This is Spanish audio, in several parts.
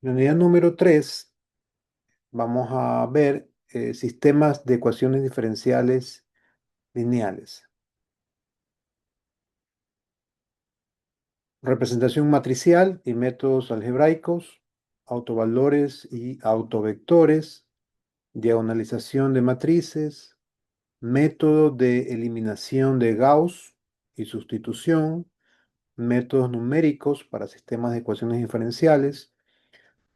la unidad número 3 vamos a ver sistemas de ecuaciones diferenciales lineales. Representación matricial y métodos algebraicos, autovalores y autovectores, diagonalización de matrices, método de eliminación de Gauss y sustitución, métodos numéricos para sistemas de ecuaciones diferenciales,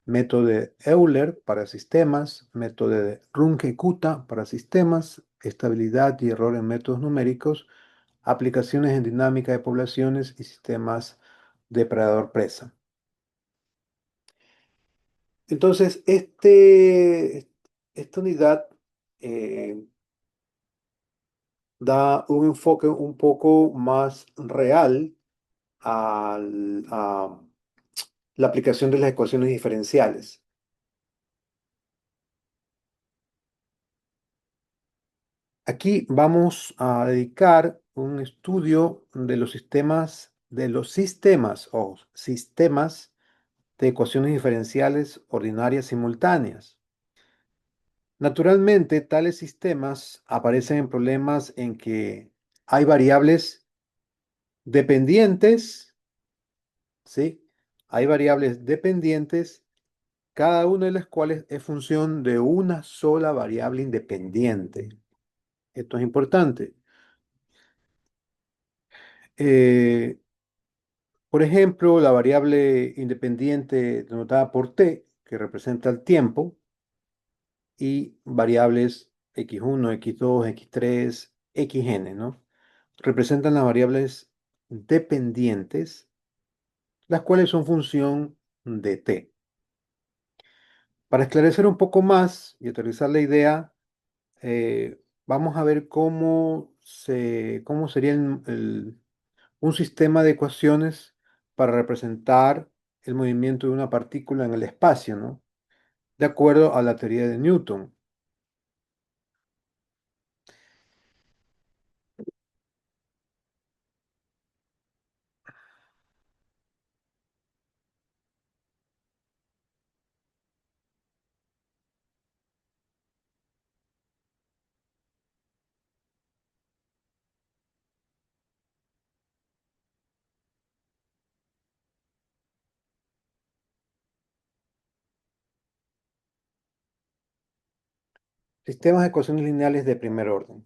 método de Euler para sistemas, método de Runge-Kutta para sistemas, estabilidad y error en métodos numéricos, aplicaciones en dinámica de poblaciones y sistemas depredador-presa. Entonces, esta unidad eh, da un enfoque un poco más real a la aplicación de las ecuaciones diferenciales. Aquí vamos a dedicar un estudio de los sistemas o sistemas de ecuaciones diferenciales ordinarias simultáneas. Naturalmente, tales sistemas aparecen en problemas en que hay variables dependientes, ¿sí? Hay variables dependientes, cada una de las cuales es función de una sola variable independiente. Esto es importante. Eh, por ejemplo, la variable independiente denotada por t, que representa el tiempo, y variables x1, x2, x3, xn, ¿no? Representan las variables dependientes, las cuales son función de t. Para esclarecer un poco más y aterrizar la idea, vamos a ver cómo sería un sistema de ecuaciones para representar el movimiento de una partícula en el espacio, ¿no? De acuerdo a la teoría de Newton. Sistemas de ecuaciones lineales de primer orden.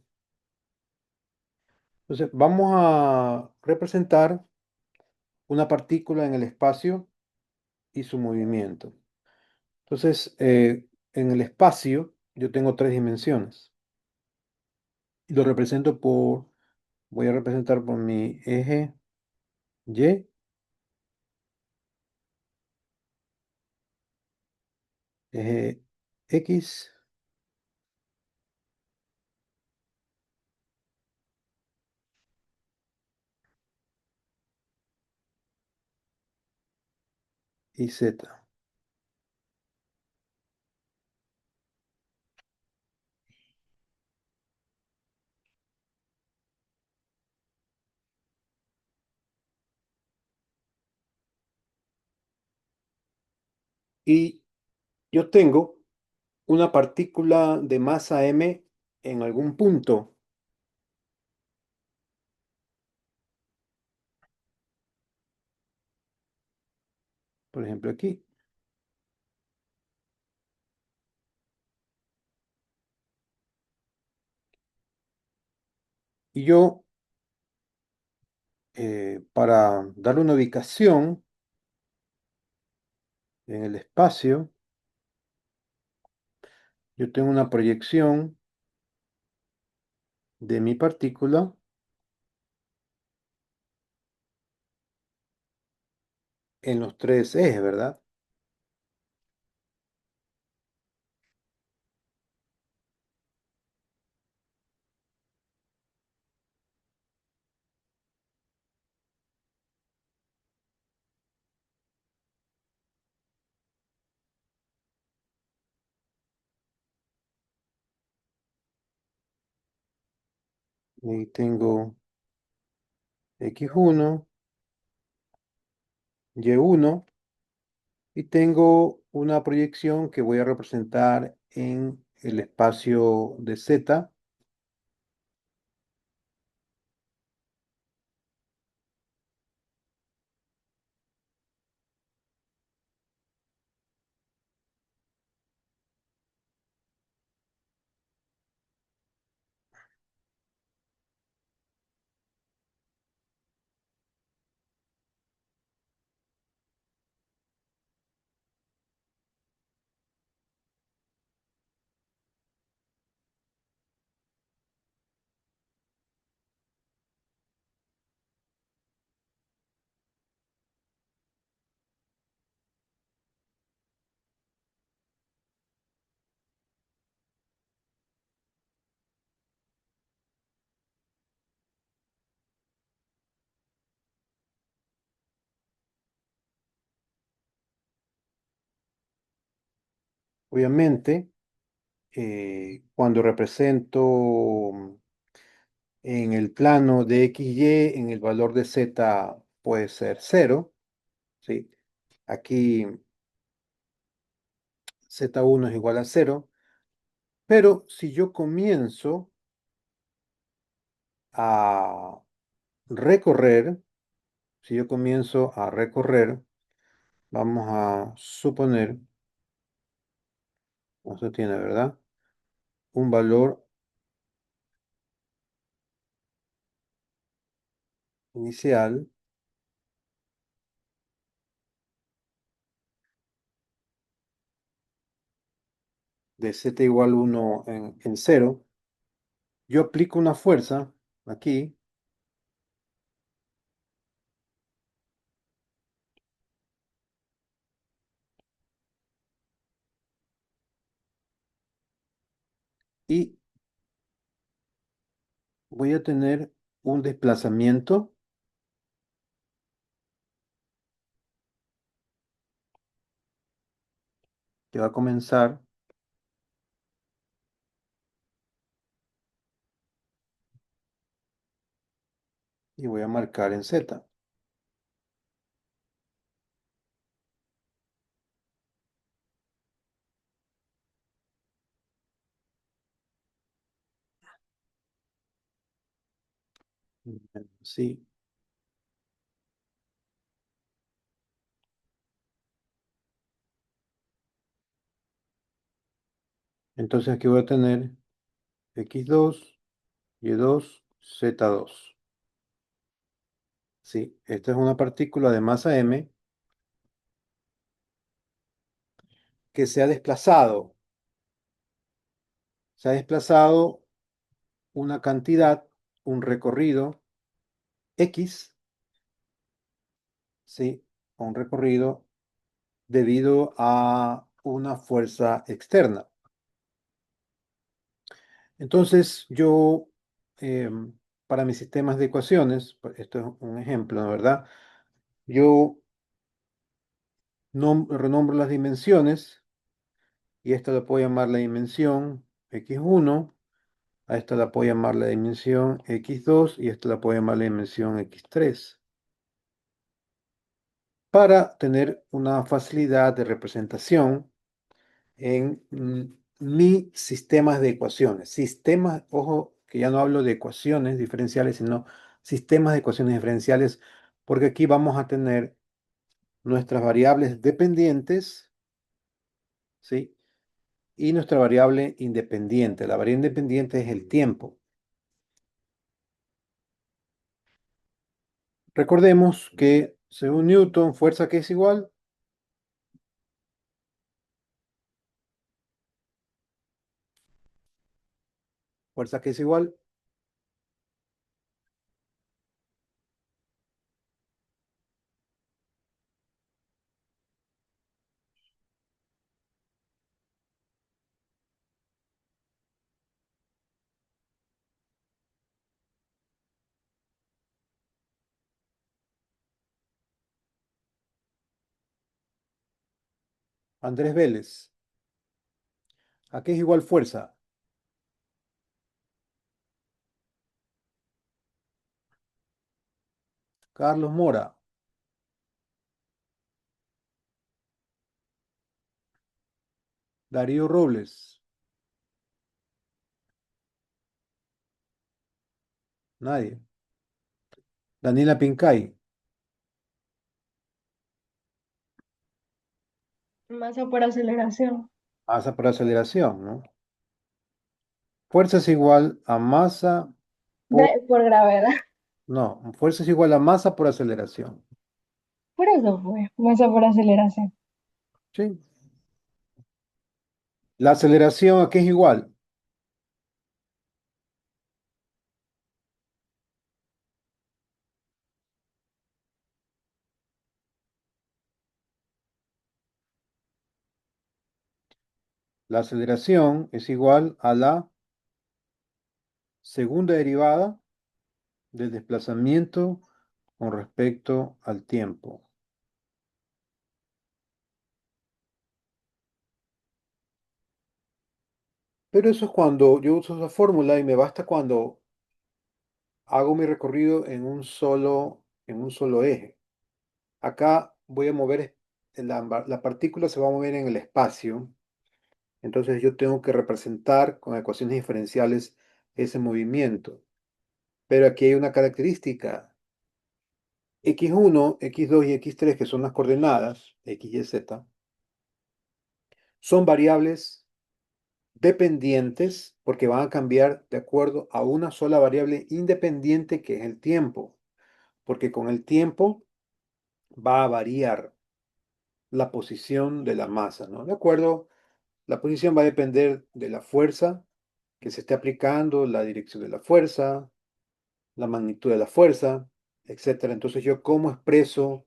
Entonces, vamos a representar una partícula en el espacio y su movimiento. Entonces, en el espacio yo tengo tres dimensiones. Y lo represento voy a representar por mi eje Y, eje X y Z. Y yo tengo una partícula de masa m en algún punto, por ejemplo aquí. Y yo, para darle una ubicación en el espacio, yo tengo una proyección de mi partícula en los tres ejes, ¿verdad? Y tengo X1, Y1 y tengo una proyección que voy a representar en el espacio de Z. Obviamente, cuando represento en el plano de XY, en el valor de Z puede ser cero, ¿sí? Aquí Z1 es igual a cero, pero si yo comienzo a recorrer, si yo comienzo a recorrer, vamos a suponer, esto tiene, ¿verdad? Un valor inicial de Z igual 1 en cero. Yo aplico una fuerza aquí y voy a tener un desplazamiento que va a comenzar y voy a marcar en Z. Sí. Entonces aquí voy a tener X2, Y2, Z2. Sí, esta es una partícula de masa m que se ha desplazado una cantidad, un recorrido X, sí, un recorrido debido a una fuerza externa. Entonces, yo, para mis sistemas de ecuaciones, esto es un ejemplo, ¿no? ¿Verdad? Yo renombro las dimensiones y esta la puedo llamar la dimensión x1, a esta la puedo llamar la dimensión x2 y esta la puedo llamar la dimensión x3, para tener una facilidad de representación en mi sistemas de ecuaciones. Sistemas, ojo, que ya no hablo de ecuaciones diferenciales, sino sistemas de ecuaciones diferenciales, porque aquí vamos a tener nuestras variables dependientes, ¿sí? Y nuestra variable independiente. La variable independiente es el tiempo. Recordemos que según Newton, fuerza que es igual, fuerza que es igual, Andrés Vélez. ¿A qué es igual fuerza? Carlos Mora. Darío Robles. Nadie. Daniela Pincay. Masa por aceleración. Masa por aceleración, ¿no? Fuerza es igual a masa por... Por gravedad. No, fuerza es igual a masa por aceleración. Por eso fue. Masa por aceleración. ¿Sí? La aceleración aquí es igual. La aceleración es igual a la segunda derivada del desplazamiento con respecto al tiempo. Pero eso es cuando yo uso esa fórmula y me basta cuando hago mi recorrido en un solo eje. Acá voy a mover, la partícula se va a mover en el espacio, entonces yo tengo que representar con ecuaciones diferenciales ese movimiento. Pero aquí hay una característica. X1, X2 y X3, que son las coordenadas, X, Y, Z, son variables dependientes porque van a cambiar de acuerdo a una sola variable independiente que es el tiempo, porque con el tiempo va a variar la posición de la masa, ¿no? De acuerdo, la posición va a depender de la fuerza que se esté aplicando, la dirección de la fuerza, la magnitud de la fuerza, etcétera. Entonces, ¿yo cómo expreso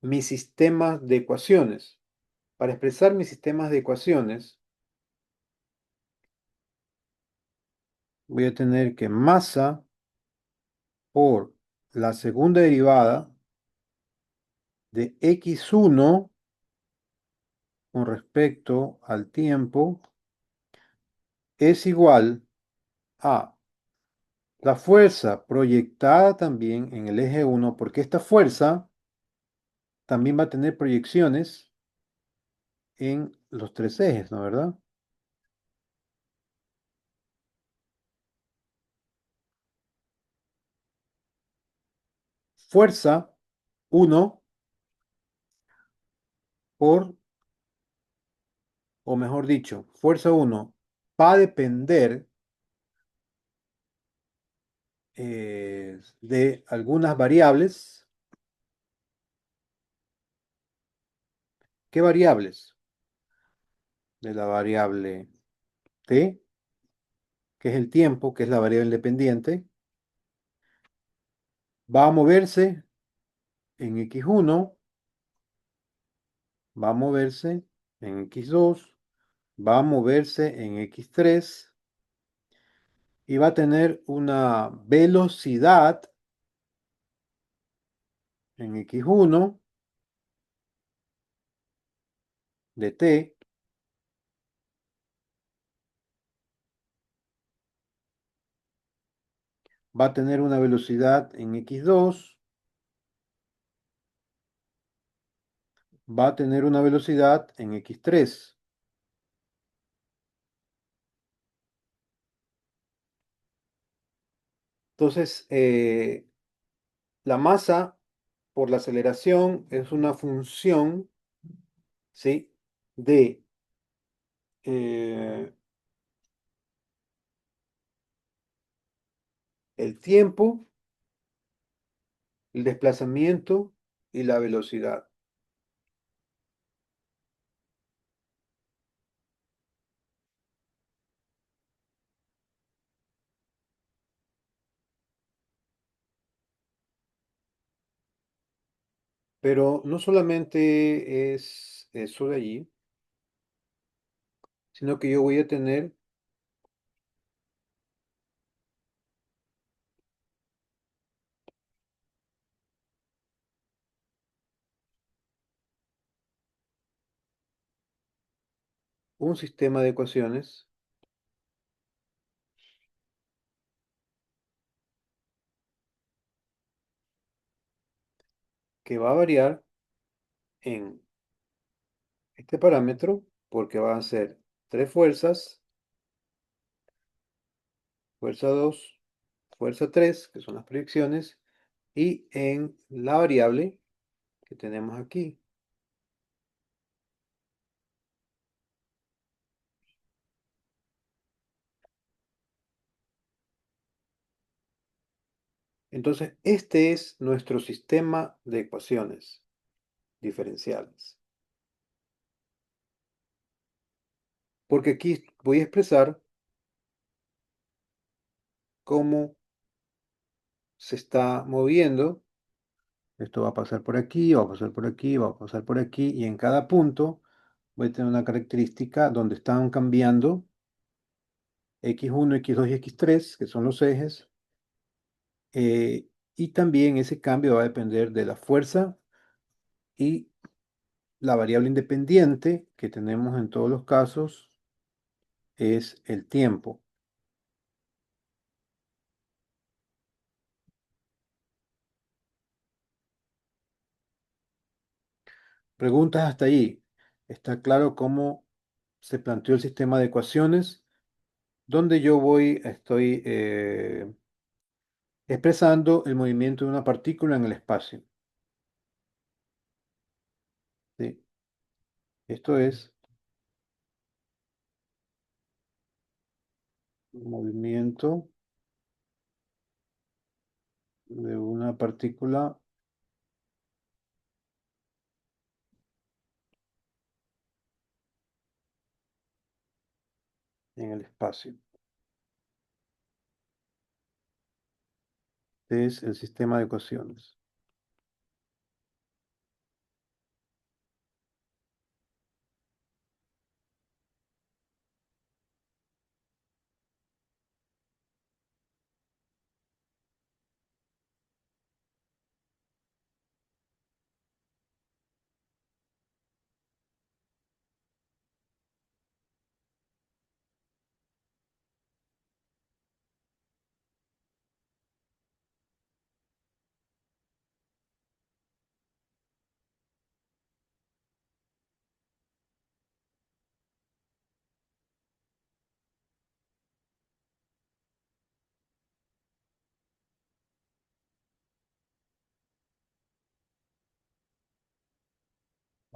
mi sistema de ecuaciones? Para expresar mis sistemas de ecuaciones, voy a tener que masa por la segunda derivada de x1 con respecto al tiempo es igual a la fuerza proyectada también en el eje 1, porque esta fuerza también va a tener proyecciones en los tres ejes, ¿no? ¿Verdad? Fuerza 1 por, o mejor dicho, fuerza 1 va a depender de algunas variables. ¿Qué variables? De la variable t, que es el tiempo, que es la variable independiente, va a moverse en x1, va a moverse en x2, va a moverse en x3 y va a tener una velocidad en x1 de t, va a tener una velocidad en x2, va a tener una velocidad en x3. Entonces, la masa por la aceleración es una función, ¿sí? de eh, el tiempo, el desplazamiento y la velocidad. Pero no solamente es eso de allí, sino que yo voy a tener un sistema de ecuaciones que va a variar en este parámetro porque van a ser tres fuerzas, fuerza 2, fuerza 3, que son las proyecciones, y en la variable que tenemos aquí. Entonces, este es nuestro sistema de ecuaciones diferenciales. Porque aquí voy a expresar cómo se está moviendo. Esto va a pasar por aquí, va a pasar por aquí, va a pasar por aquí, y en cada punto voy a tener una característica donde están cambiando x1, x2 y x3, que son los ejes, y también ese cambio va a depender de la fuerza y la variable independiente que tenemos en todos los casos es el tiempo. Preguntas hasta ahí. ¿Está claro cómo se planteó el sistema de ecuaciones? Donde estoy expresando el movimiento de una partícula en el espacio. ¿Sí? Esto es movimiento de una partícula en el espacio. Este es el sistema de ecuaciones.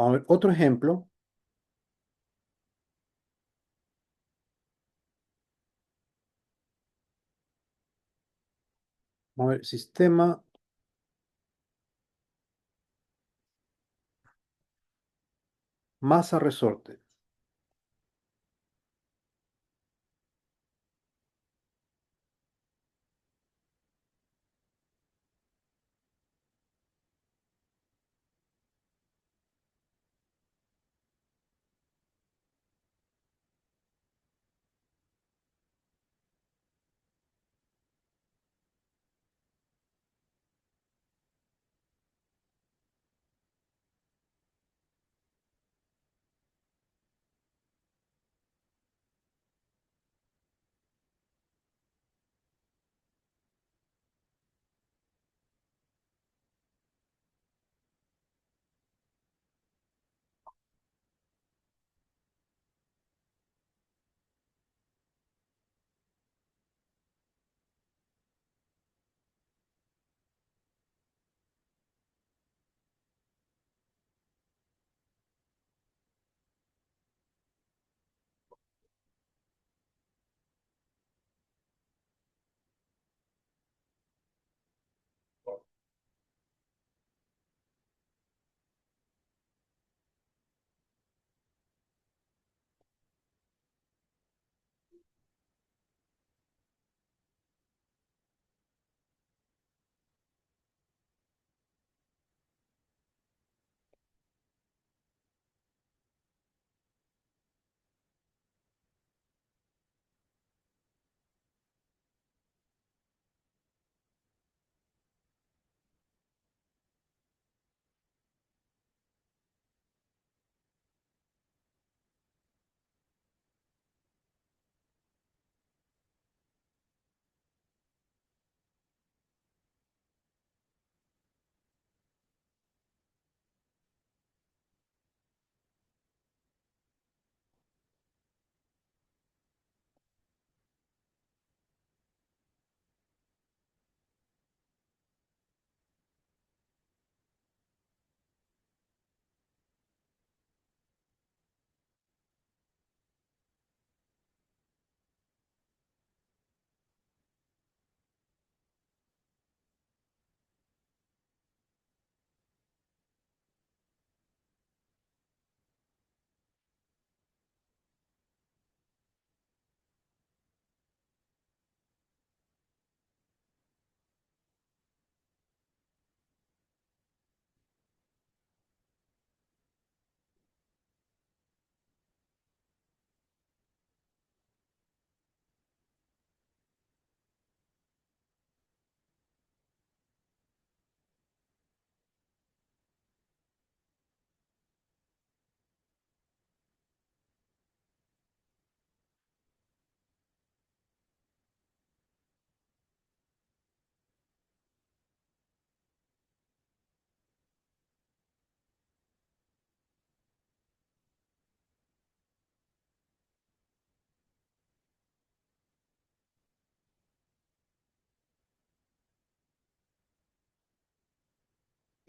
Vamos a ver otro ejemplo. Vamos a ver sistema masa-resorte.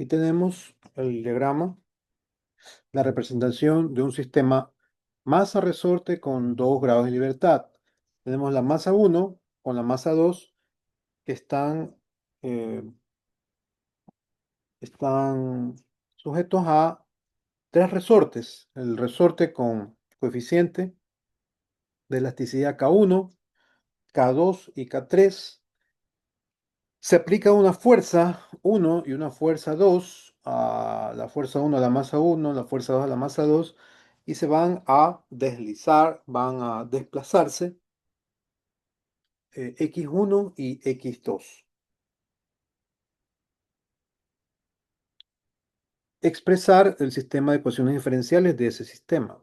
Y tenemos el diagrama, la representación de un sistema masa-resorte con 2 grados de libertad. Tenemos la masa 1 con la masa 2 que eh, están sujetos a 3 resortes. El resorte con coeficiente de elasticidad K1, K2 y K3. Se aplica una fuerza 1 y una fuerza 2 a la fuerza 1 a la masa 1, la fuerza 2 a la masa 2 y se van a deslizar, van a desplazarse X1 y X2. Expresar el sistema de ecuaciones diferenciales de ese sistema.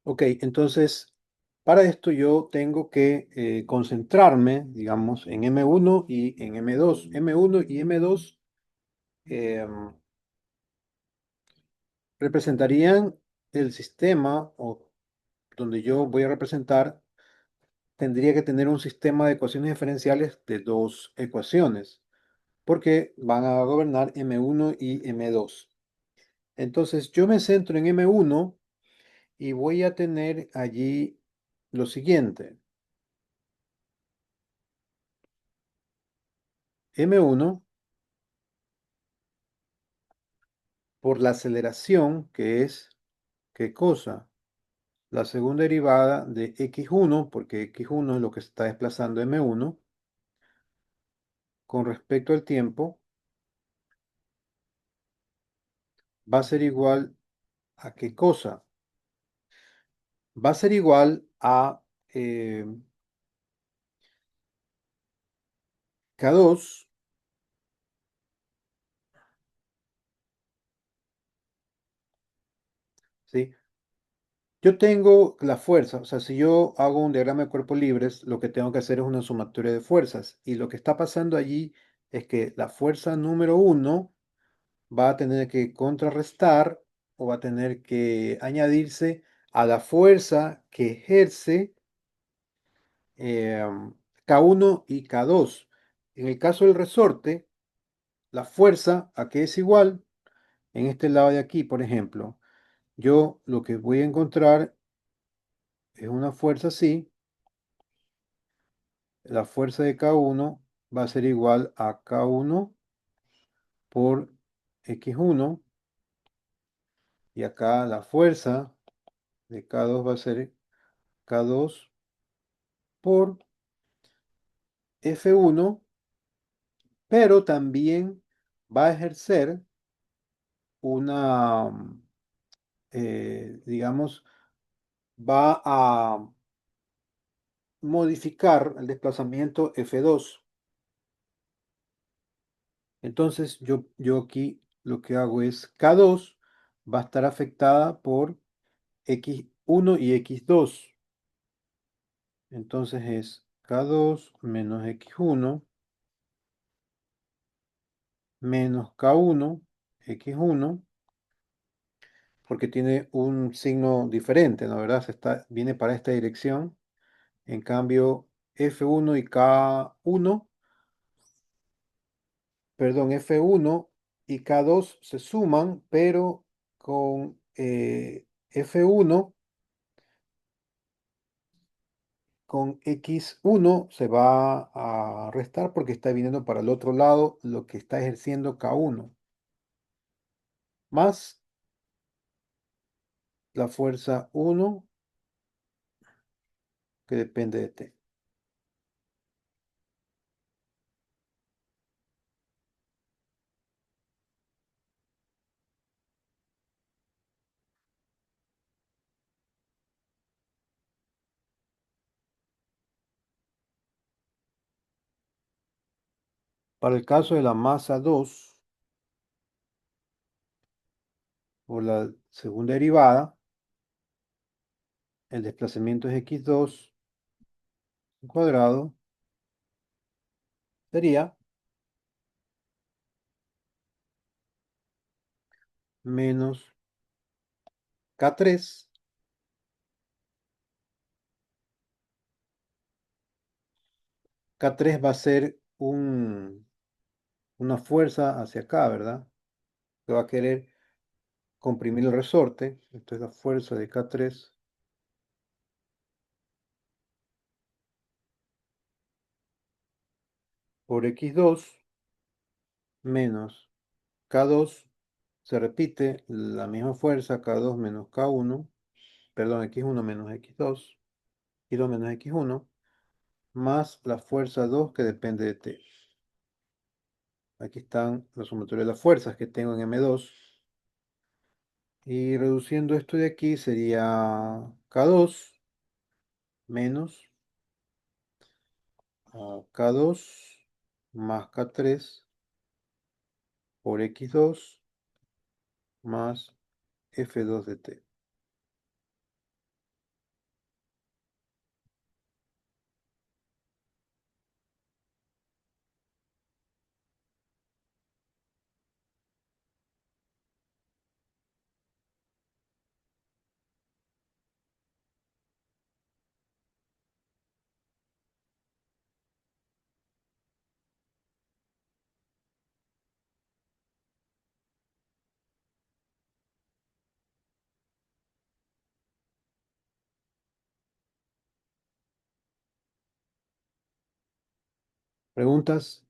Ok, entonces para esto yo tengo que concentrarme, digamos, en M1 y en M2. M1 y M2 em, representarían el sistema o donde yo voy a representar, tendría que tener un sistema de ecuaciones diferenciales de 2 ecuaciones, porque van a gobernar M1 y M2. Entonces yo me centro en M1 y voy a tener allí lo siguiente. M1 por la aceleración, que es, ¿qué cosa? La segunda derivada de X1, porque X1 es lo que está desplazando M1, con respecto al tiempo, va a ser igual a ¿qué cosa? Va a ser igual a K2, ¿sí? Yo tengo la fuerza, o sea, si yo hago un diagrama de cuerpos libres, lo que tengo que hacer es una sumatoria de fuerzas. Y lo que está pasando allí es que la fuerza número 1 va a tener que contrarrestar o va a tener que añadirse a la fuerza que ejerce K1 y K2. En el caso del resorte, la fuerza a que es igual, en este lado de aquí, por ejemplo, yo lo que voy a encontrar es una fuerza así. La fuerza de K1 va a ser igual a K1 por X1 y acá la fuerza de K2 va a ser K2 por F1, pero también va a ejercer una, digamos, va a modificar el desplazamiento F2. Entonces yo aquí lo que hago es K2 va a estar afectada por X1 y X2. Entonces es K2 menos X1 menos K1 X1 porque tiene un signo diferente, ¿no? ¿Verdad? Viene para esta dirección. En cambio, F1 y K1, perdón, F1 y K2 se suman, pero con F1 con X1 se va a restar porque está viniendo para el otro lado lo que está ejerciendo K1, más la fuerza 1 que depende de T. Para el caso de la masa 2 o la segunda derivada, el desplazamiento es x2 cuadrado, sería menos k3. K3 va a ser una fuerza hacia acá, ¿verdad? Que va a querer comprimir el resorte. Esto es la fuerza de K3 por x2 menos K2. Se repite la misma fuerza, K2 menos K1, perdón, x1 menos x2, x2 menos x1, más la fuerza 2 que depende de t. Aquí están la sumatoria de las fuerzas que tengo en M2. Y reduciendo esto de aquí sería K2 menos K2 más K3 por x2 más F2 de t. ¿Preguntas?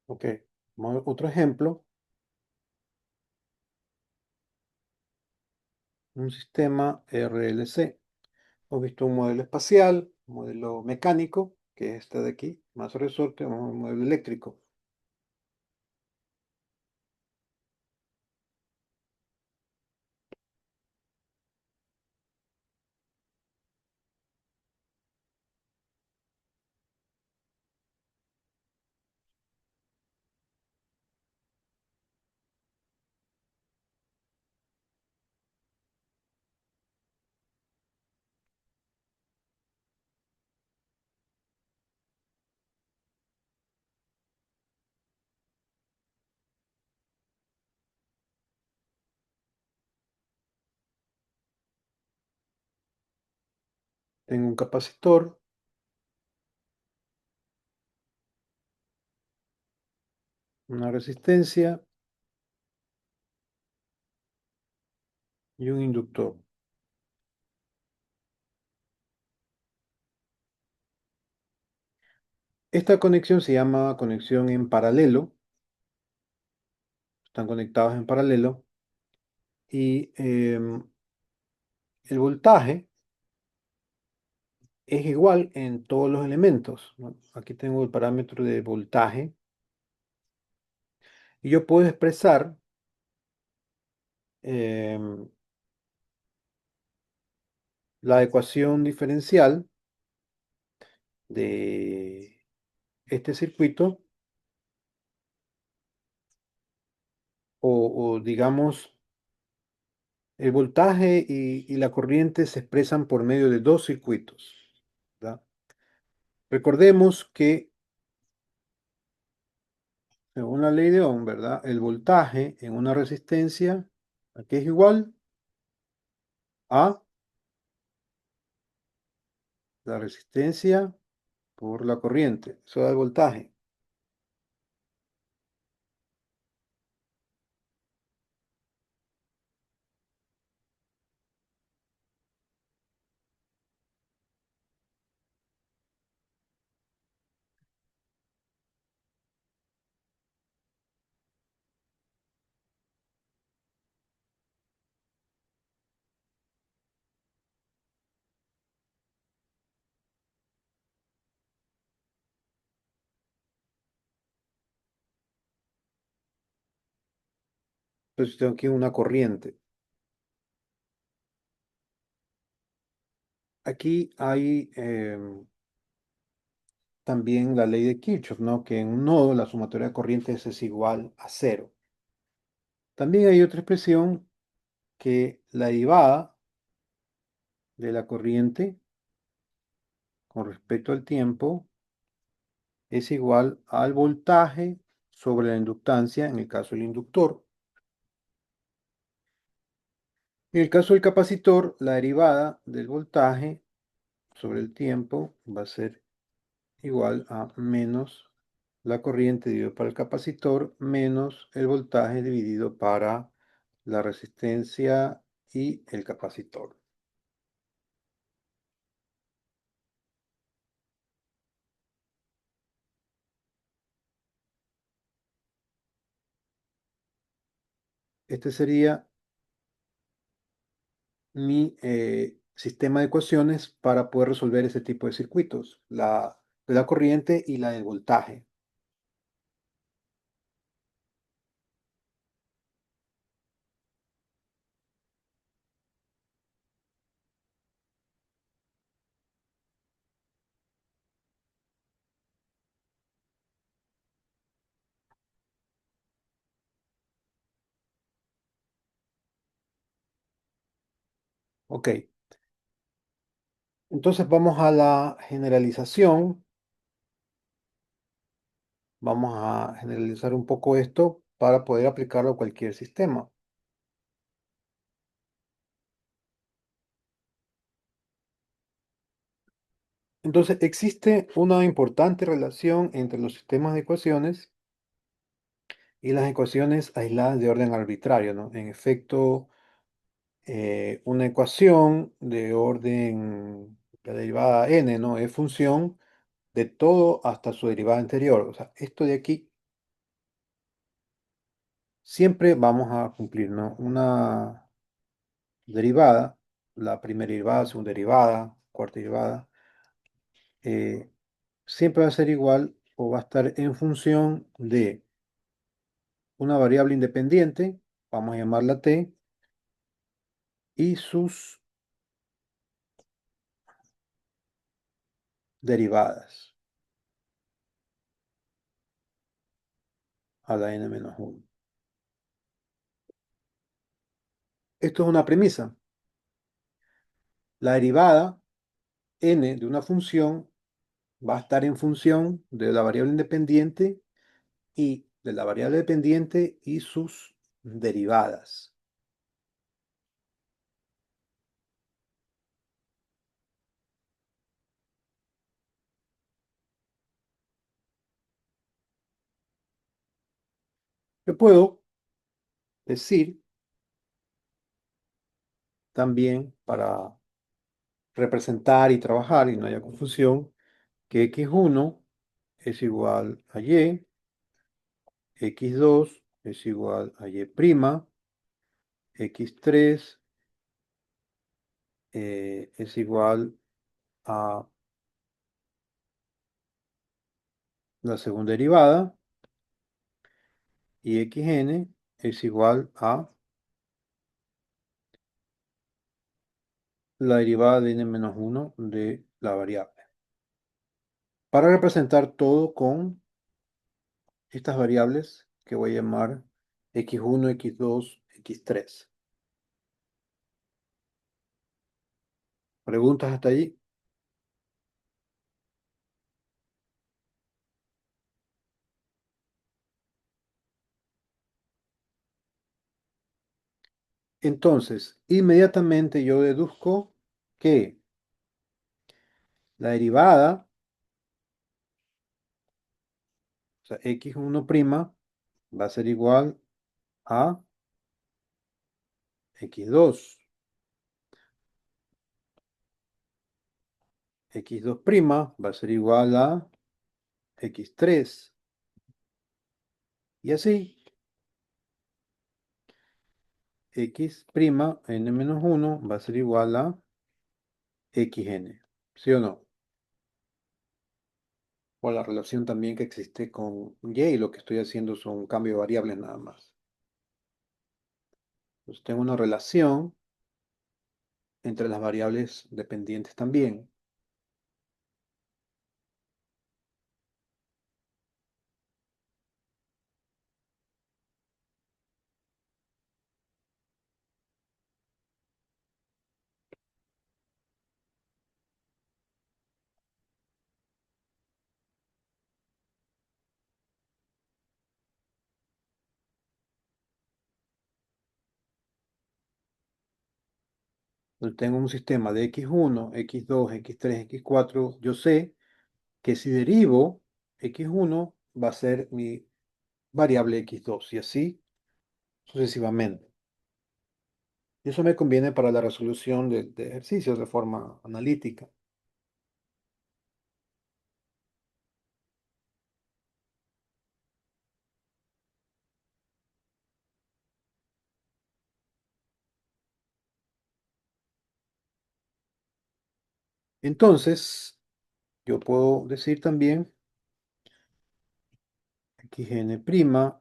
Ok. Otro ejemplo. Un sistema RLC. Hemos visto un modelo espacial, un modelo mecánico, que es este de aquí, más resorte, un modelo eléctrico. Tengo un capacitor, una resistencia y un inductor. Esta conexión se llama conexión en paralelo. Están conectados en paralelo. Y el voltaje es igual en todos los elementos, ¿no? Aquí tengo el parámetro de voltaje. Y yo puedo expresar em, la ecuación diferencial de este circuito o digamos, el voltaje y la corriente se expresan por medio de dos circuitos, ¿verdad? Recordemos que, según la ley de Ohm, ¿verdad? El voltaje en una resistencia, aquí es igual a la resistencia por la corriente. Eso da el voltaje. Entonces tengo aquí una corriente. Aquí hay también la ley de Kirchhoff, ¿no? Que en un nodo la sumatoria de corrientes es igual a cero. También hay otra expresión que la derivada de la corriente con respecto al tiempo es igual al voltaje sobre la inductancia en el caso del inductor. En el caso del capacitor, la derivada del voltaje sobre el tiempo va a ser igual a menos la corriente dividido para el capacitor menos el voltaje dividido para la resistencia y el capacitor. Este sería mi sistema de ecuaciones para poder resolver ese tipo de circuitos, la de la corriente y la del voltaje. Ok, entonces vamos a la generalización. Vamos a generalizar un poco esto para poder aplicarlo a cualquier sistema. Entonces, existe una importante relación entre los sistemas de ecuaciones y las ecuaciones aisladas de orden arbitrario, ¿no? En efecto, una ecuación de orden, la derivada n, ¿no? Es función de todo hasta su derivada anterior. O sea, esto de aquí siempre vamos a cumplir, ¿no? Una derivada, la primera derivada, segunda derivada, cuarta derivada, eh, siempre va a ser igual o va a estar en función de una variable independiente, vamos a llamarla t, y sus derivadas a la n-1. Esto es una premisa. La derivada n de una función va a estar en función de la variable independiente y de la variable dependiente y sus derivadas. Yo puedo decir también para representar y trabajar y no haya confusión que x1 es igual a y, x2 es igual a y', x3 es igual a la segunda derivada y xn es igual a la derivada de n-1 de la variable. Para representar todo con estas variables que voy a llamar X1, X2, X3. ¿Preguntas hasta allí? Entonces, inmediatamente yo deduzco que la derivada, o sea, X1' va a ser igual a X2. X2' va a ser igual a X3. Y así, X', n-1 va a ser igual a Xn. ¿Sí o no? O la relación también que existe con Y, y lo que estoy haciendo son un cambio de variables nada más. Entonces tengo una relación entre las variables dependientes también. Entonces tengo un sistema de X1, X2, X3, X4. Yo sé que si derivo X1 va a ser mi variable X2 y así sucesivamente. Y eso me conviene para la resolución de ejercicios de forma analítica. Entonces, yo puedo decir también Xn'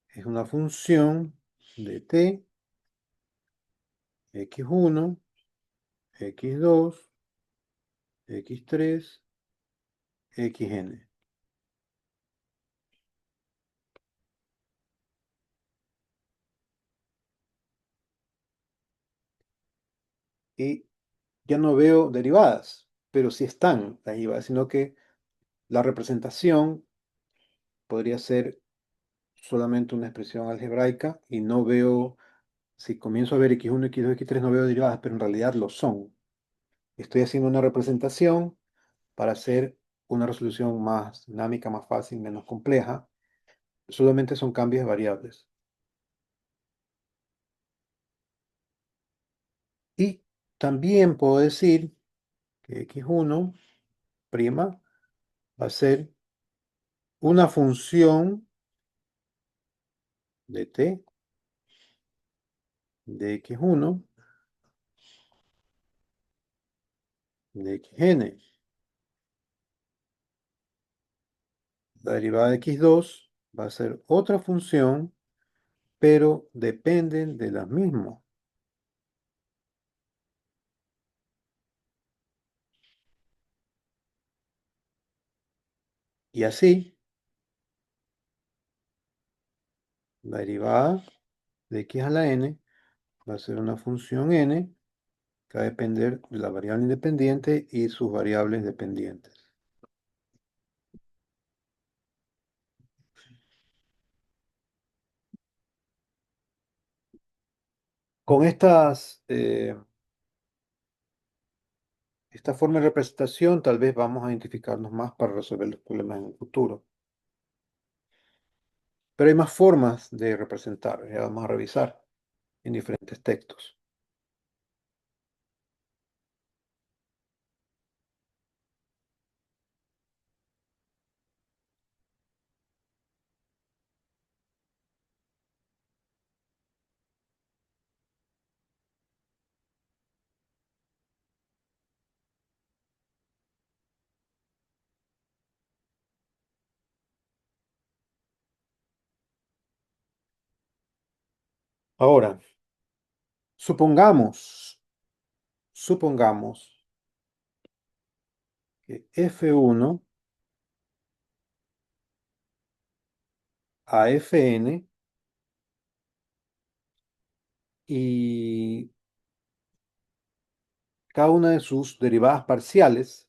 es una función de t, X1, X2, X3, Xn. Y ya no veo derivadas, pero sí están las derivadas, sino que la representación podría ser solamente una expresión algebraica y no veo, si comienzo a ver X1, X2, X3, no veo derivadas, pero en realidad lo son. Estoy haciendo una representación para hacer una resolución más dinámica, más fácil, menos compleja. Solamente son cambios de variables. Y también puedo decir que X1' va a ser una función de t de X1 de Xn. La derivada de X2 va a ser otra función, pero dependen de las mismas. Y así, la derivada de x a la n va a ser una función n que va a depender de la variable independiente y sus variables dependientes. Con esta forma de representación, tal vez vamos a identificarnos más para resolver los problemas en el futuro. Pero hay más formas de representar, ya vamos a revisar en diferentes textos. Ahora, supongamos que F1 a Fn y cada una de sus derivadas parciales,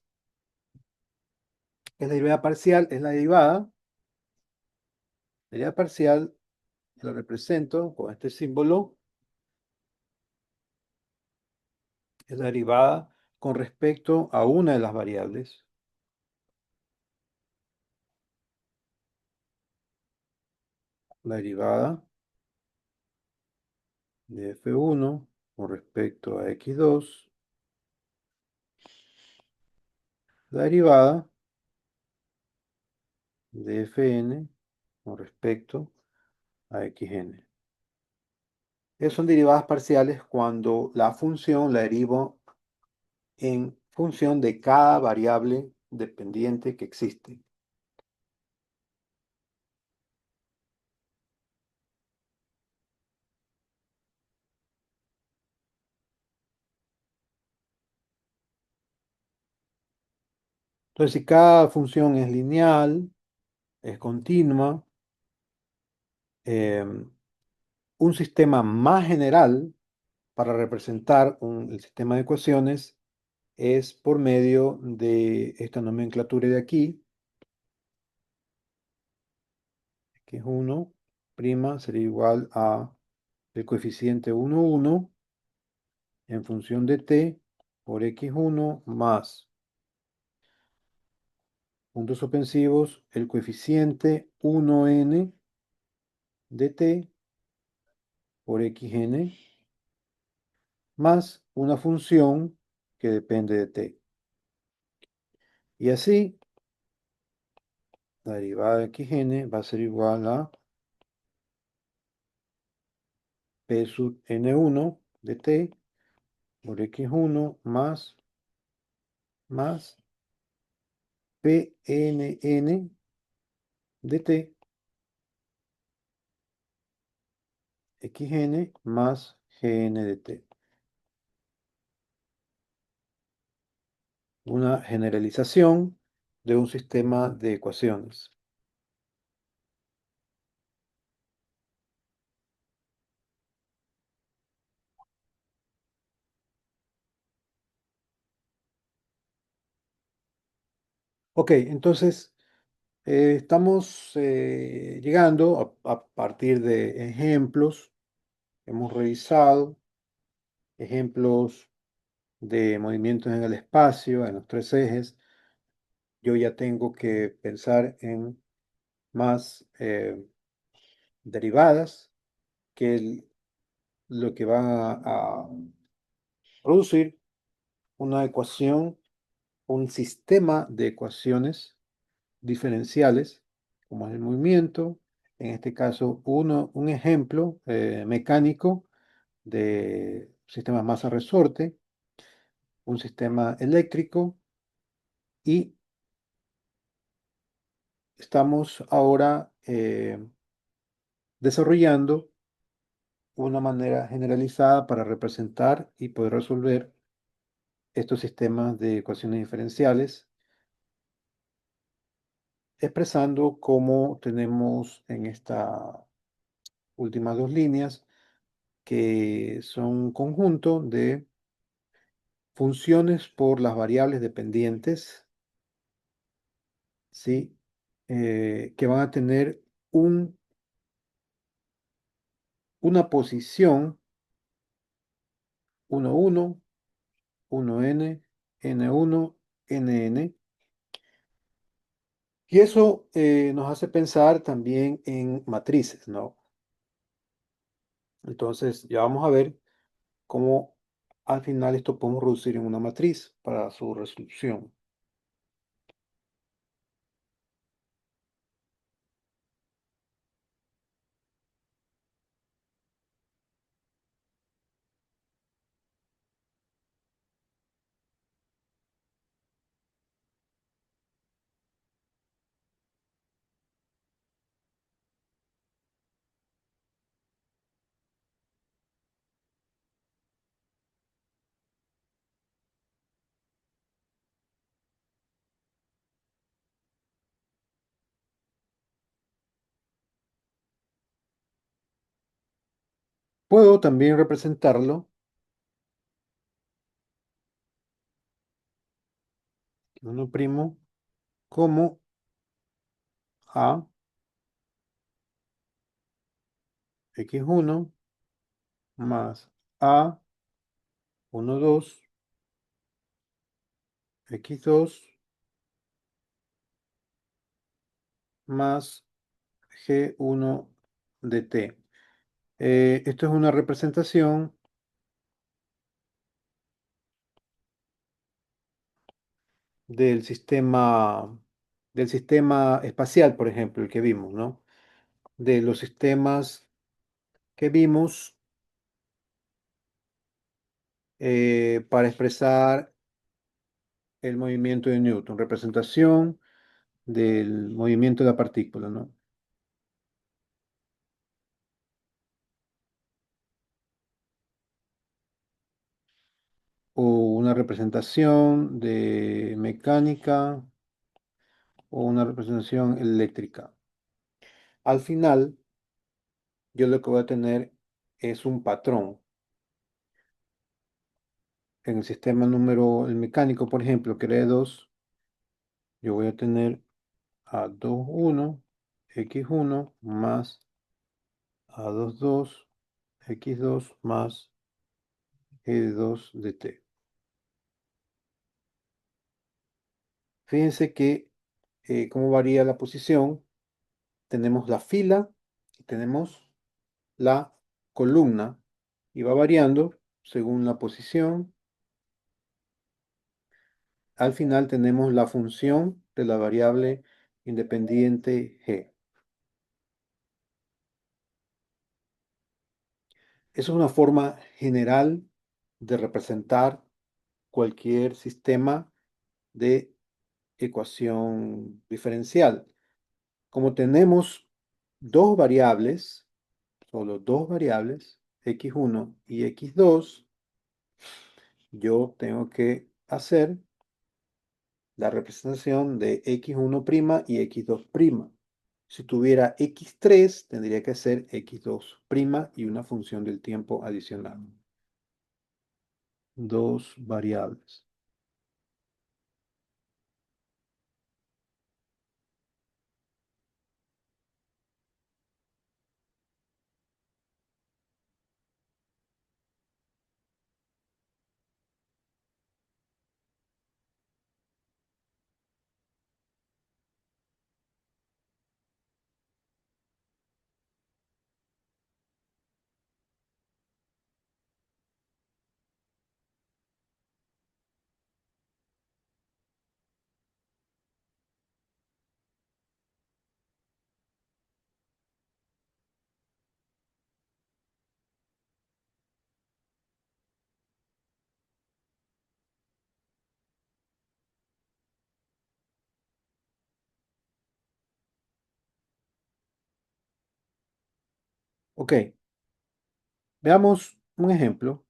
es la derivada parcial, es la derivada parcial, lo represento con este símbolo, es la derivada con respecto a una de las variables. La derivada de f1 con respecto a x2, la derivada de fn con respecto a xn. Esas son derivadas parciales cuando la función la derivo en función de cada variable dependiente que existe. Entonces, si cada función es lineal, es continua, un sistema más general para representar el sistema de ecuaciones es por medio de esta nomenclatura de aquí, que es 1' sería igual a el coeficiente 1, 1 en función de t por x1 más puntos suspensivos, el coeficiente 1n de t por xn más una función que depende de t. Y así, la derivada de xn va a ser igual a p sub n1 de t por x1 más pnn de t xn más gn de t. Una generalización de un sistema de ecuaciones. Ok, entonces estamos llegando a partir de ejemplos que hemos revisado, ejemplos de movimientos en el espacio, en los tres ejes. Yo ya tengo que pensar en más derivadas que lo que va a producir una ecuación, un sistema de ecuaciones diferenciales, como es el movimiento, en este caso un ejemplo mecánico de sistema masa-resorte, un sistema eléctrico, y estamos ahora desarrollando una manera generalizada para representar y poder resolver estos sistemas de ecuaciones diferenciales, expresando cómo tenemos en estas últimas dos líneas, que son un conjunto de funciones por las variables dependientes, ¿sí? Que van a tener una posición 1, 1, 1n, n1, nn. Y eso nos hace pensar también en matrices, ¿no? Entonces, ya vamos a ver cómo al final esto podemos reducir en una matriz para su resolución. Puedo también representarlo, uno primo, como A x1 más A 1, 2, x2 más G1 de t. Esto es una representación del del sistema espacial, por ejemplo, el que vimos, ¿no? De los sistemas que vimos para expresar el movimiento de Newton, representación del movimiento de la partícula, ¿no? O una representación de mecánica o una representación eléctrica. Al final, yo lo que voy a tener es un patrón. En el sistema número, el mecánico, por ejemplo, que era de 2, yo voy a tener a 2 1 x1 más a 2 2 x2 más g2 de t. Fíjense que cómo varía la posición. Tenemos la fila y tenemos la columna y va variando según la posición. Al final tenemos la función de la variable independiente g. Esa es una forma general de representar cualquier sistema de ecuación diferencial. Como tenemos dos variables, solo dos variables, x1 y x2, yo tengo que hacer la representación de x1' y x2'. Si tuviera x3, tendría que ser x2' y una función del tiempo adicional. Dos variables. Ok, veamos un ejemplo,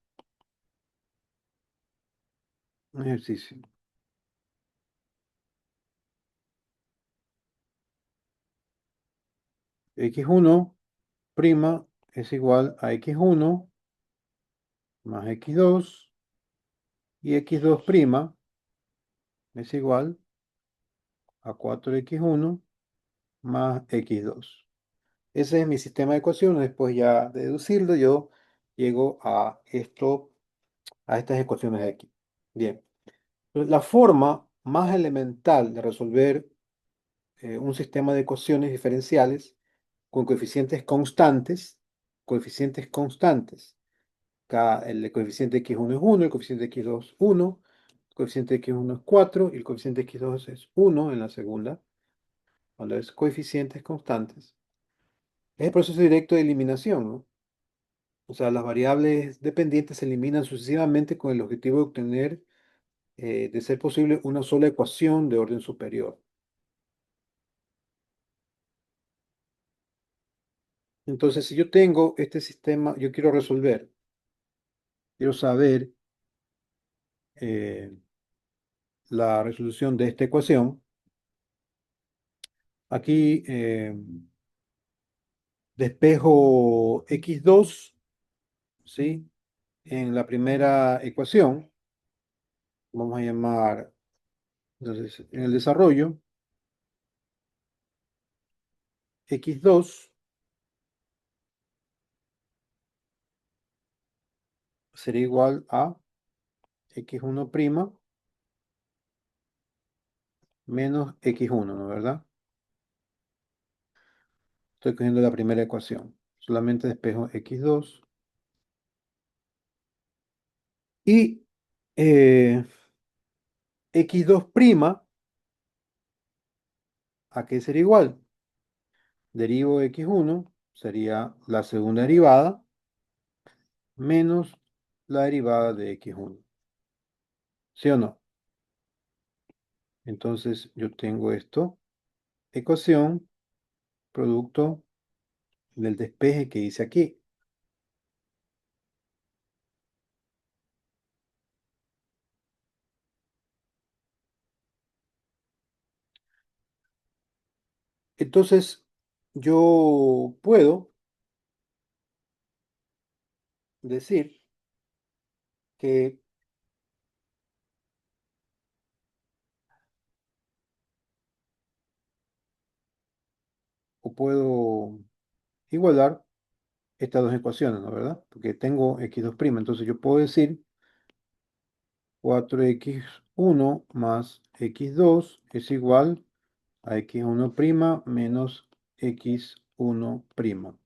un ejercicio. x1' es igual a x1 más x2 y x2' es igual a 4x1 más x2. Ese es mi sistema de ecuaciones. Después ya de deducirlo, yo llego a esto, a estas ecuaciones de aquí. Bien. Entonces, la forma más elemental de resolver un sistema de ecuaciones diferenciales con coeficientes constantes. El coeficiente x1 es 1, el coeficiente x2 es 1, el coeficiente x1 es 4 y el coeficiente x2 es 1 en la segunda, cuando es coeficientes constantes. Es el proceso directo de eliminación, ¿no? O sea, las variables dependientes se eliminan sucesivamente con el objetivo de obtener, de ser posible, una sola ecuación de orden superior. Entonces, si yo tengo este sistema, yo quiero resolver, quiero saber la resolución de esta ecuación. Aquí despejo x2 ¿sí? En la primera ecuación, vamos a llamar, entonces, en el desarrollo, x2 será igual a x1' menos x1, ¿no es verdad? Estoy cogiendo la primera ecuación. Solamente despejo x2. Y x2', ¿a qué sería igual? Derivo x1, sería la segunda derivada, menos la derivada de x1. ¿Sí o no? Entonces yo tengo esto, ecuación, producto del despeje que hice aquí. Entonces yo puedo decir que o puedo igualar estas dos ecuaciones, ¿no es verdad? Porque tengo x2', entonces yo puedo decir 4x1 más x2 es igual a x1' menos x1'.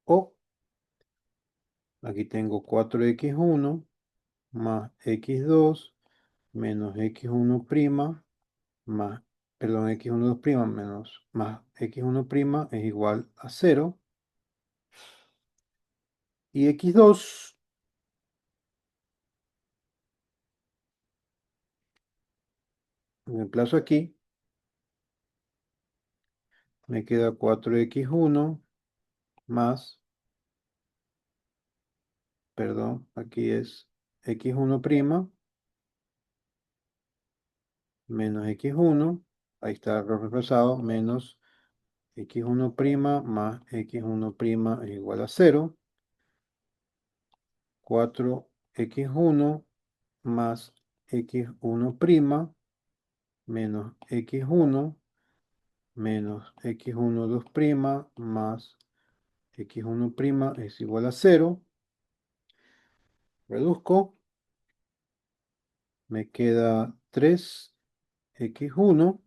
O aquí tengo 4x1 más x2 menos x1' más, perdón, x1' menos más x1' es igual a 0. Y x2 reemplazo aquí, me queda 4x1 más, perdón, aquí es x1' menos x1, ahí está reemplazado, menos x1' más x1' es igual a 0. 4x1 más x1' menos x1 menos x1 más x1' es igual a 0. Reduzco, me queda 3x1,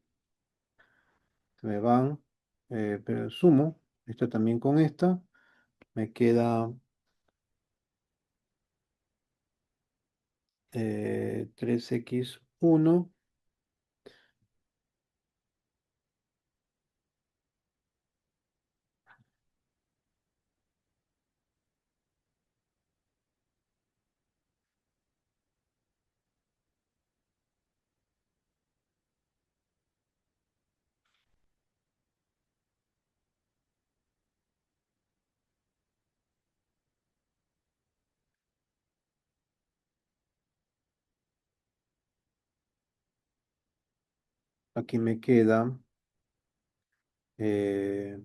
me van, pero sumo, esta también con esta, me queda 3x1, aquí me queda eh,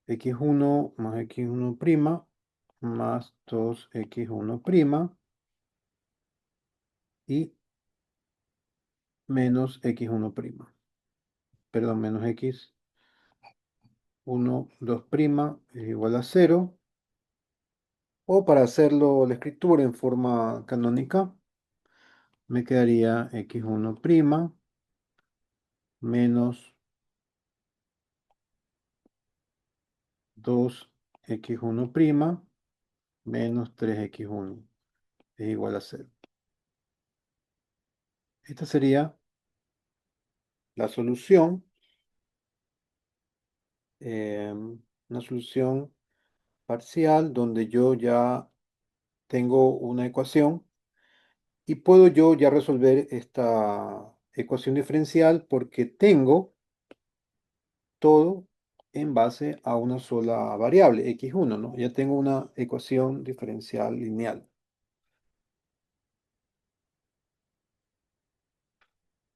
x1 más x1' más 2x1' y menos x1', perdón, menos x1, 2' es igual a 0. O para hacerlo la escritura en forma canónica, me quedaría x1' menos 2x1' menos 3x1 es igual a 0. Esta sería la solución, una solución parcial donde yo ya tengo una ecuación y puedo yo ya resolver esta ecuación diferencial porque tengo todo en base a una sola variable, x1, ¿no? Ya tengo una ecuación diferencial lineal.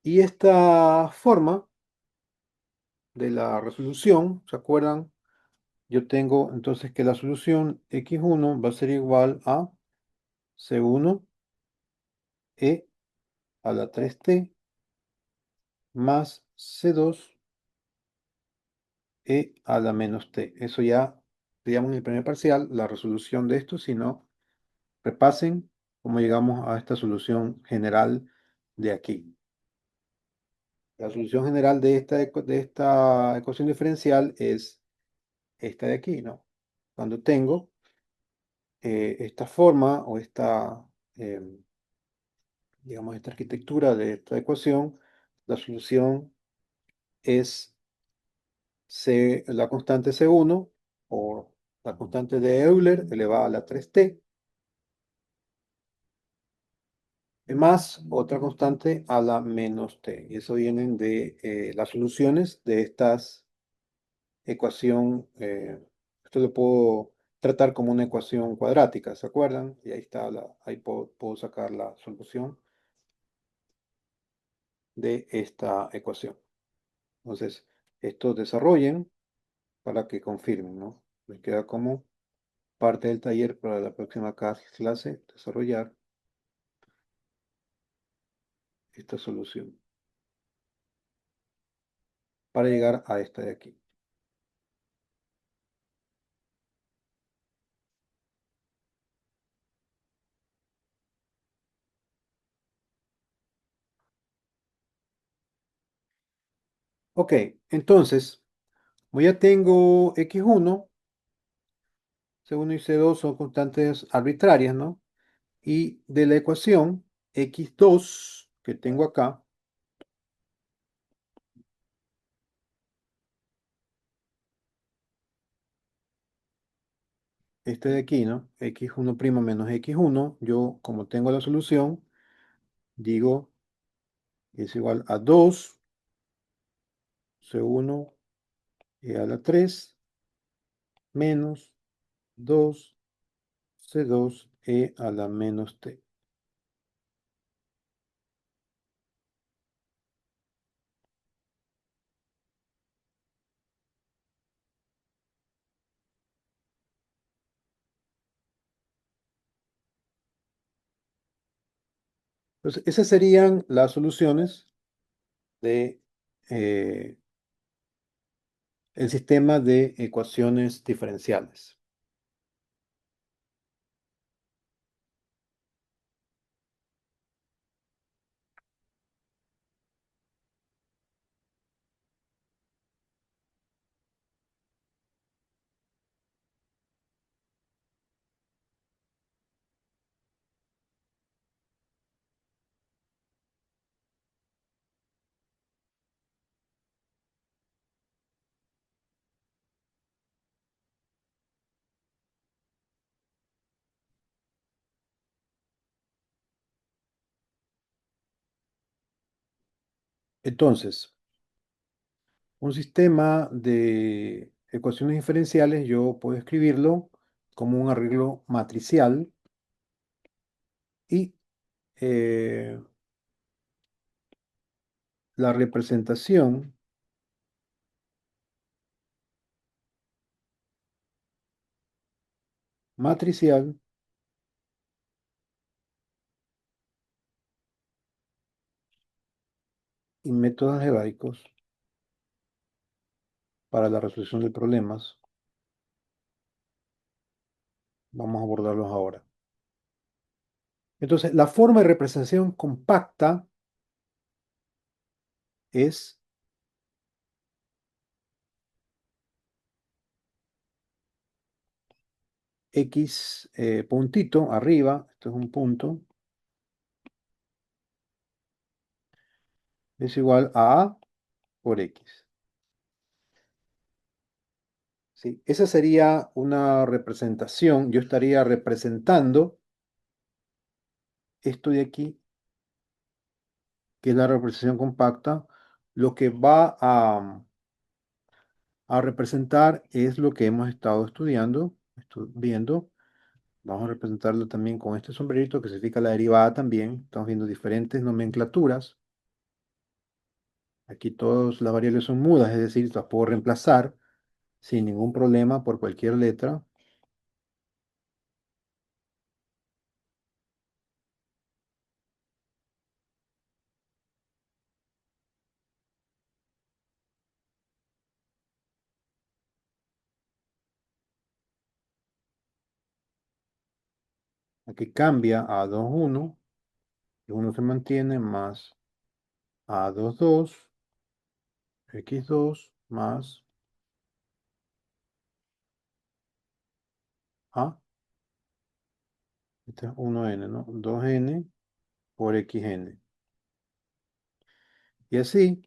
Y esta forma de la resolución, ¿se acuerdan? Yo tengo entonces que la solución x1 va a ser igual a c1 e a la 3t más c2 e a la menos t. Eso ya, digamos, en el primer parcial, la resolución de esto, si no, repasen cómo llegamos a esta solución general de aquí. La solución general de de esta ecuación diferencial es esta de aquí, ¿no? Cuando tengo esta forma o digamos, esta arquitectura de esta ecuación, la solución es la constante C1 o la constante de Euler elevada a la 3t más otra constante a la menos t. Y eso vienen de las soluciones de estas ecuación. Esto lo puedo tratar como una ecuación cuadrática, ¿se acuerdan? Y ahí está, ahí puedo sacar la solución de esta ecuación. Entonces, estos desarrollen para que confirmen, ¿no? Me queda como parte del taller para la próxima clase desarrollar esta solución para llegar a esta de aquí. Ok, entonces, como ya tengo x1, c1 y c2 son constantes arbitrarias, ¿no? Y de la ecuación x2 que tengo acá, este de aquí, ¿no? x1' menos x1, yo como tengo la solución, digo que es igual a 2 c1 e a la 3 menos 2 c2 e a la menos t. Entonces, esas serían las soluciones de el sistema de ecuaciones diferenciales. Entonces, un sistema de ecuaciones diferenciales yo puedo escribirlo como un arreglo matricial y eh, la representación matricial y métodos algebraicos para la resolución de problemas. Vamos a abordarlos ahora. Entonces, la forma de representación compacta es x puntito arriba, esto es un punto, es igual a por x. ¿Sí? Esa sería una representación, yo estaría representando esto de aquí, que es la representación compacta, lo que va a representar es lo que hemos estado estudiando, viendo. Vamos a representarlo también con este sombrerito que significa la derivada también. Estamos viendo diferentes nomenclaturas. Aquí todas las variables son mudas, es decir, las puedo reemplazar sin ningún problema por cualquier letra. Aquí cambia a 2,1, y 1 se mantiene más a 2,2, x2 más a, este es 1n, ¿no? 2n por xn. Y así,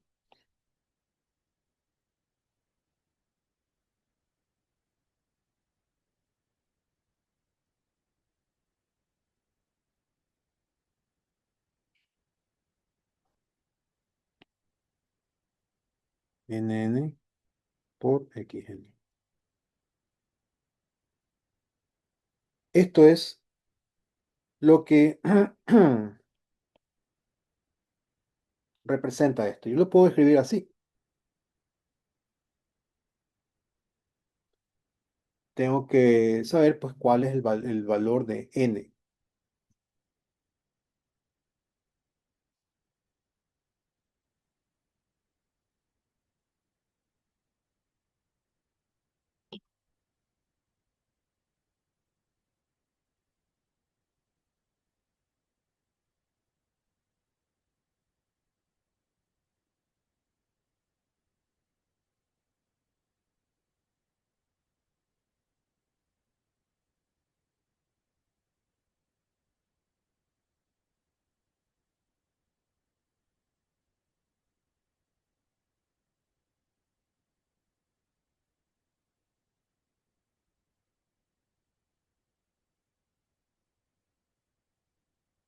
nn por xn. Esto es lo que representa esto. Yo lo puedo escribir así. Tengo que saber pues cuál es el valor de n.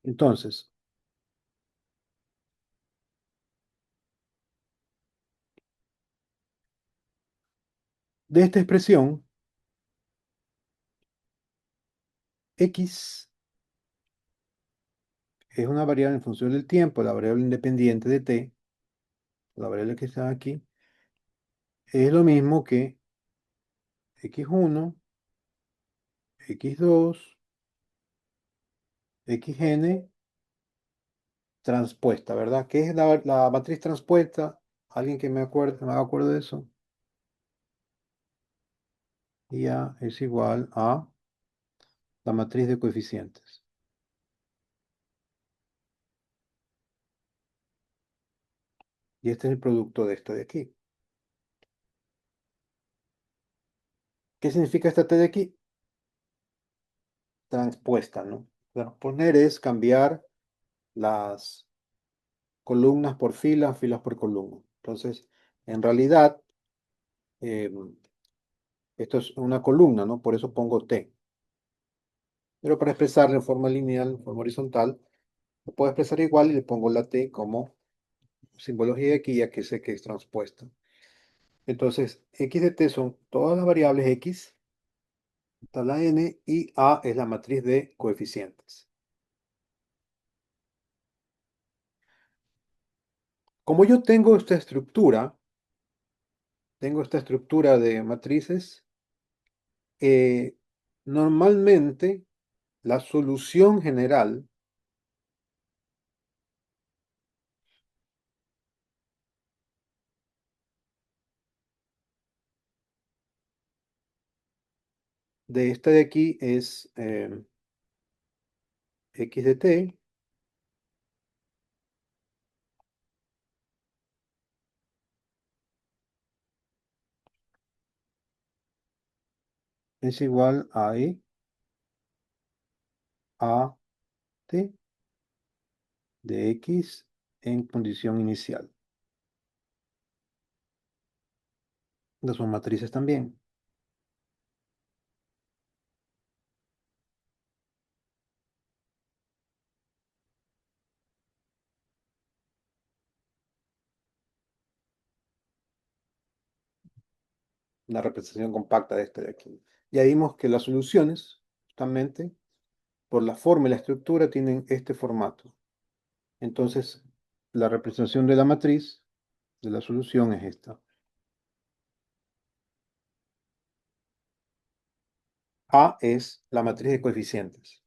Entonces, de esta expresión, x es una variable en función del tiempo, la variable independiente de t, la variable que está aquí, es lo mismo que x1, x2, xn transpuesta, ¿verdad? ¿Qué es la matriz transpuesta? ¿Alguien que me haga acuerdo de eso? Y A es igual a la matriz de coeficientes. Y este es el producto de esto de aquí. ¿Qué significa esta T de aquí? Transpuesta, ¿no? Transponer es cambiar las columnas por filas, filas por columna. Entonces, en realidad, eh, esto es una columna, ¿no? Por eso pongo T. Pero para expresarlo en forma lineal, en forma horizontal, lo puedo expresar igual y le pongo la T como simbología de aquí, ya que sé que es transpuesta. Entonces, x de t son todas las variables x, está la n, y A es la matriz de coeficientes. Como yo tengo esta estructura de matrices, eh, normalmente la solución general de esta de aquí es x de t es igual a e a t de x en condición inicial. Estas son matrices también. una representación compacta de este de aquí. Ya vimos que las soluciones, justamente, por la forma y la estructura, tienen este formato. Entonces, la representación de la matriz de la solución es esta. A es la matriz de coeficientes.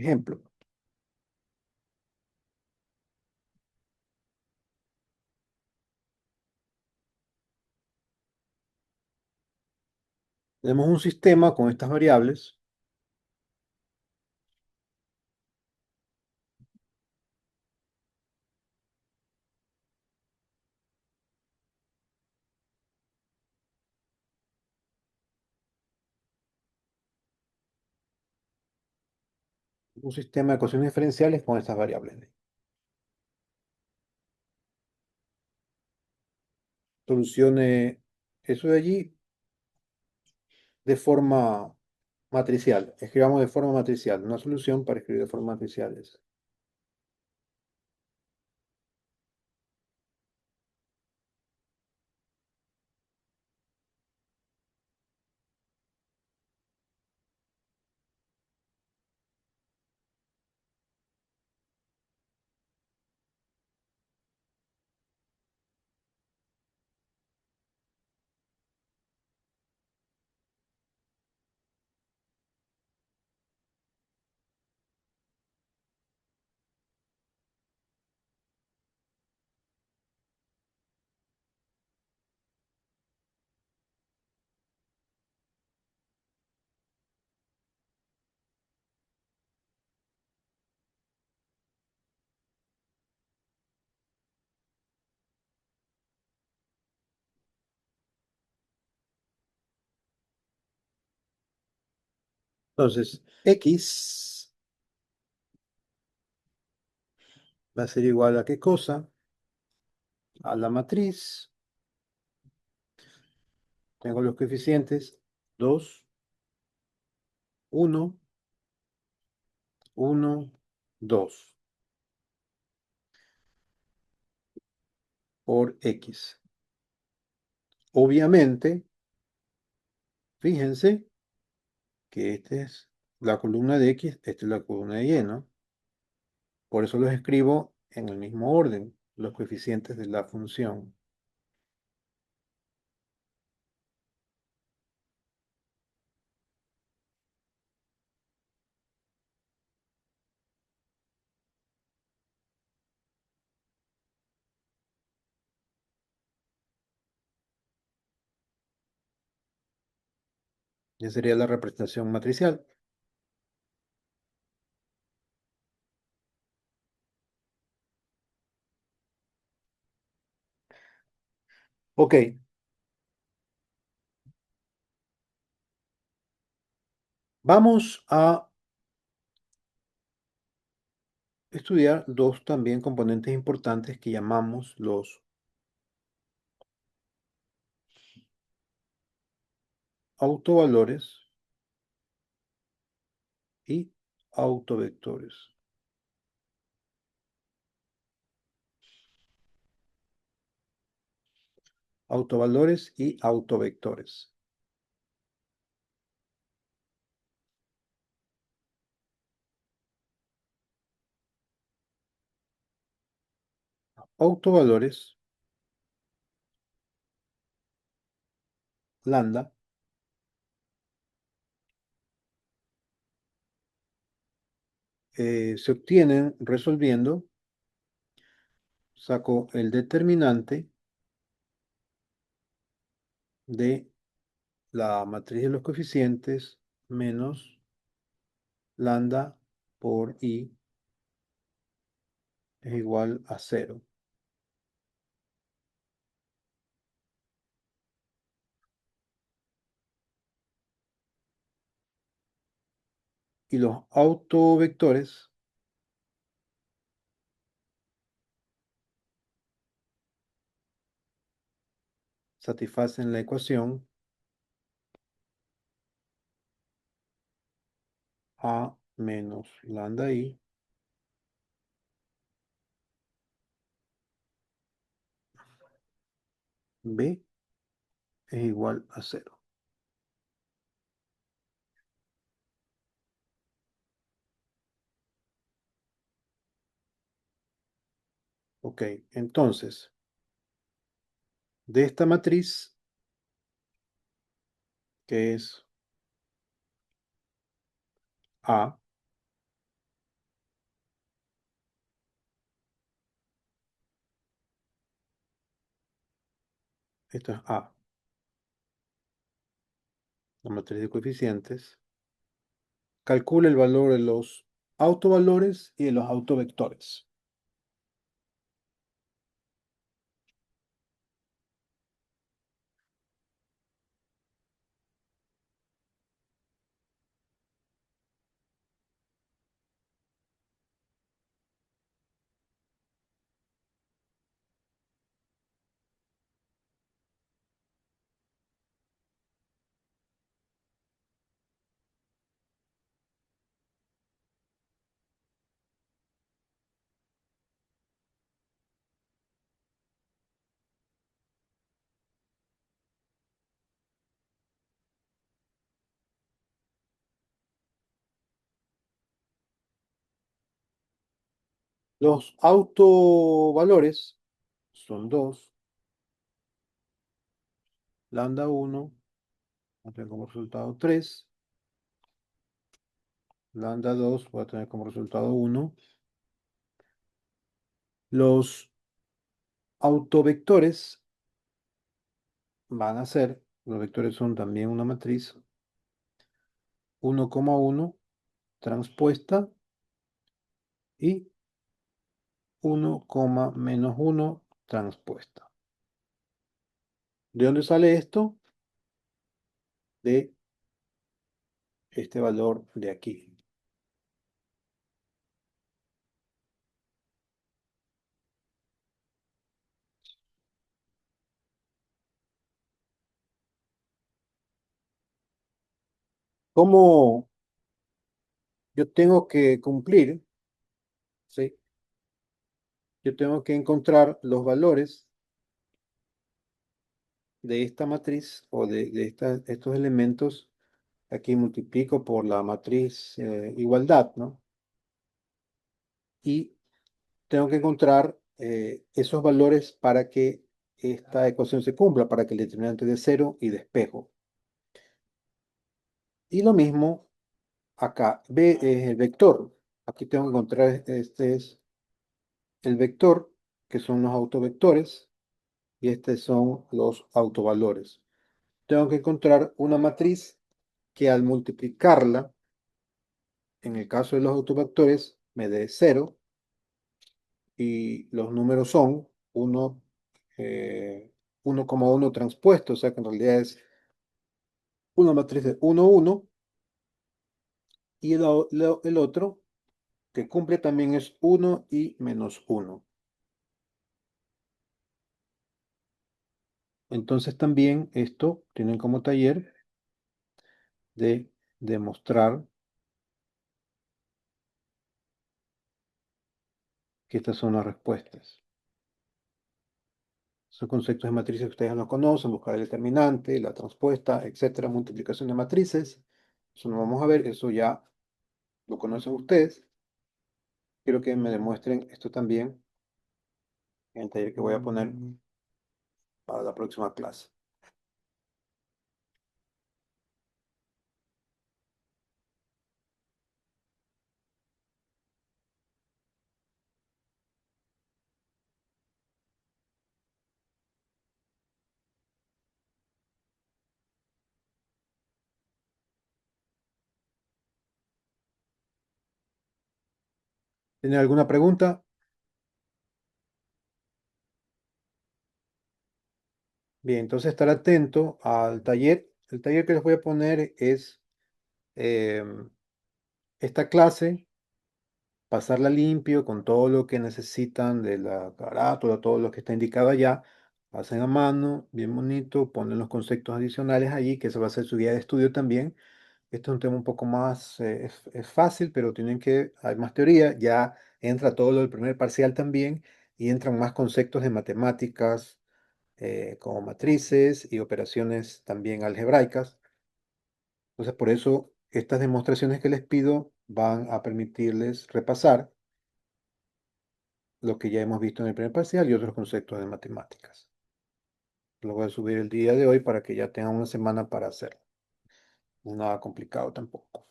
Ejemplo, tenemos un sistema con estas variables. Un sistema de ecuaciones diferenciales con estas variables. Solucione eso de allí de forma matricial. Escribamos de forma matricial. Una solución para escribir de forma matricial es. Entonces, X va a ser igual a qué cosa? A la matriz. Tengo los coeficientes 2, 1, 1, 2 por X. Obviamente, fíjense que esta es la columna de X, esta es la columna de Y, ¿no? Por eso los escribo en el mismo orden, los coeficientes de la función. Ya sería la representación matricial. Ok, vamos a estudiar dos también componentes importantes que llamamos los autovalores y autovectores. Autovalores y autovectores. Autovalores, lambda, se obtienen resolviendo, saco el determinante de la matriz de los coeficientes menos lambda por i es igual a 0. Y los autovectores satisfacen la ecuación A menos lambda I, B es igual a cero. Ok, entonces, de esta matriz, que es A, esto es A, la matriz de coeficientes, calcula el valor de los autovalores y de los autovectores. Los autovalores son 2, lambda 1, va a tener como resultado 3, lambda 2 va a tener como resultado 1. Los autovectores van a ser, los vectores son también una matriz, 1,1 transpuesta y 1, menos 1 transpuesta. ¿De dónde sale esto? De este valor de aquí. ¿Cómo yo tengo que cumplir? ¿Sí? Yo tengo que encontrar los valores de esta matriz o de estos elementos. Aquí multiplico por la matriz igualdad, ¿no? Y tengo que encontrar esos valores para que esta ecuación se cumpla, para que el determinante de cero y despejo. Y lo mismo acá. B es el vector. Aquí tengo que encontrar, este es el vector, que son los autovectores, y estos son los autovalores. Tengo que encontrar una matriz que al multiplicarla, en el caso de los autovectores, me dé 0, y los números son 1, 1,1 transpuesto, o sea que en realidad es una matriz de 1, 1, y el otro que cumple también es 1 y menos 1. Entonces también esto tienen como taller de demostrar que estas son las respuestas. Son conceptos de matrices que ustedes no conocen: buscar el determinante, la transpuesta, etcétera, multiplicación de matrices. Eso no vamos a ver, eso ya lo conocen ustedes. Quiero que me demuestren esto también en el taller que voy a poner para la próxima clase. ¿Tienen alguna pregunta? Bien, entonces estar atento al taller. El taller que les voy a poner es esta clase, pasarla limpio con todo lo que necesitan de la carátula, todo lo que está indicado allá. Hacen a mano, bien bonito, ponen los conceptos adicionales allí, que eso va a ser su guía de estudio también. Este es un tema un poco más, es fácil, pero hay más teoría, ya entra todo lo del primer parcial también y entran más conceptos de matemáticas, como matrices y operaciones también algebraicas. Entonces, por eso estas demostraciones que les pido van a permitirles repasar lo que ya hemos visto en el primer parcial y otros conceptos de matemáticas. Lo voy a subir el día de hoy para que ya tengan una semana para hacerlo. No nada complicado tampoco.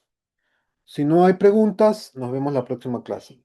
Si no hay preguntas, nos vemos la próxima clase.